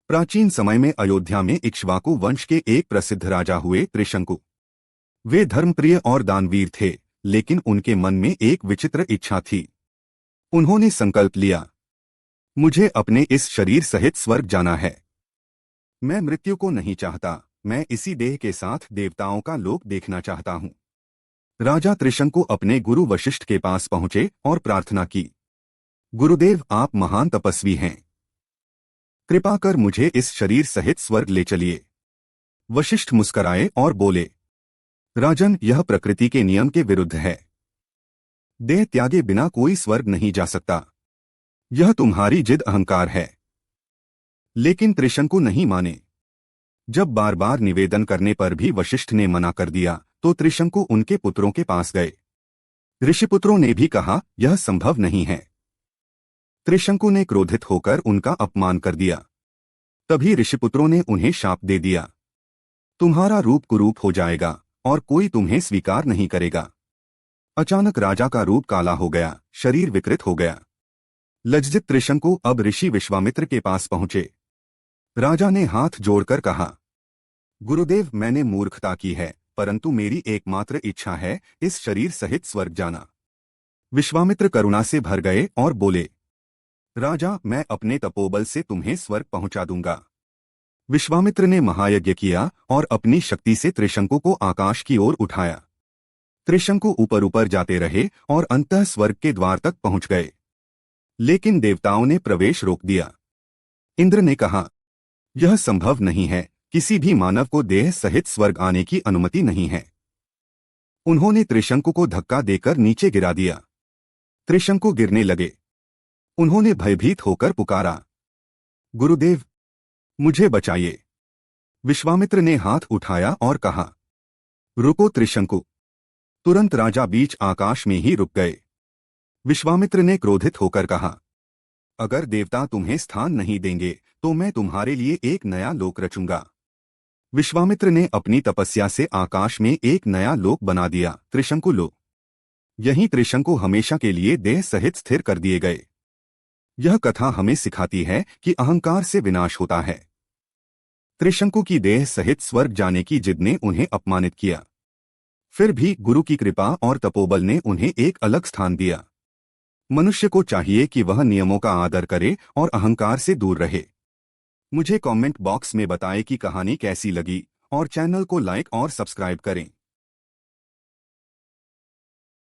प्राचीन समय में अयोध्या में इक्ष्वाकु वंश के एक प्रसिद्ध राजा हुए त्रिशंकु। वे धर्मप्रिय और दानवीर थे, लेकिन उनके मन में एक विचित्र इच्छा थी। उन्होंने संकल्प लिया, मुझे अपने इस शरीर सहित स्वर्ग जाना है। मैं मृत्यु को नहीं चाहता, मैं इसी देह के साथ देवताओं का लोक देखना चाहता हूँ। राजा त्रिशंकु अपने गुरु वशिष्ठ के पास पहुंचे और प्रार्थना की, गुरुदेव, आप महान तपस्वी हैं, कृपा कर मुझे इस शरीर सहित स्वर्ग ले चलिए। वशिष्ठ मुस्कराए और बोले, राजन, यह प्रकृति के नियम के विरुद्ध है। देह त्यागे बिना कोई स्वर्ग नहीं जा सकता। यह तुम्हारी जिद अहंकार है। लेकिन त्रिशंकु नहीं माने। जब बार बार निवेदन करने पर भी वशिष्ठ ने मना कर दिया तो त्रिशंकु उनके पुत्रों के पास गए। ऋषिपुत्रों ने भी कहा, यह संभव नहीं है। त्रिशंकु ने क्रोधित होकर उनका अपमान कर दिया। तभी ऋषिपुत्रों ने उन्हें शाप दे दिया, तुम्हारा रूप कुरूप हो जाएगा और कोई तुम्हें स्वीकार नहीं करेगा। अचानक राजा का रूप काला हो गया, शरीर विकृत हो गया। लज्जित त्रिशंकु अब ऋषि विश्वामित्र के पास पहुंचे। राजा ने हाथ जोड़कर कहा, गुरुदेव, मैंने मूर्खता की है, परंतु मेरी एकमात्र इच्छा है इस शरीर सहित स्वर्ग जाना। विश्वामित्र करुणा से भर गए और बोले, राजा, मैं अपने तपोबल से तुम्हें स्वर्ग पहुंचा दूंगा। विश्वामित्र ने महायज्ञ किया और अपनी शक्ति से त्रिशंकु को आकाश की ओर उठाया। त्रिशंकु ऊपर ऊपर जाते रहे और अंततः स्वर्ग के द्वार तक पहुंच गए। लेकिन देवताओं ने प्रवेश रोक दिया। इंद्र ने कहा, यह संभव नहीं है, किसी भी मानव को देह सहित स्वर्ग आने की अनुमति नहीं है। उन्होंने त्रिशंकु को धक्का देकर नीचे गिरा दिया। त्रिशंकु गिरने लगे। उन्होंने भयभीत होकर पुकारा, गुरुदेव, मुझे बचाइए। विश्वामित्र ने हाथ उठाया और कहा, रुको त्रिशंकु। तुरंत राजा बीच आकाश में ही रुक गए। विश्वामित्र ने क्रोधित होकर कहा, अगर देवता तुम्हें स्थान नहीं देंगे तो मैं तुम्हारे लिए एक नया लोक रचूंगा। विश्वामित्र ने अपनी तपस्या से आकाश में एक नया लोक बना दिया, त्रिशंकु लोक। यहीं त्रिशंकु हमेशा के लिए देह सहित स्थिर कर दिए गए। यह कथा हमें सिखाती है कि अहंकार से विनाश होता है। त्रिशंकु की देह सहित स्वर्ग जाने की जिद ने उन्हें अपमानित किया। फिर भी गुरु की कृपा और तपोबल ने उन्हें एक अलग स्थान दिया। मनुष्य को चाहिए कि वह नियमों का आदर करे और अहंकार से दूर रहे। मुझे कमेंट बॉक्स में बताएं कि कहानी कैसी लगी और चैनल को लाइक और सब्सक्राइब करें।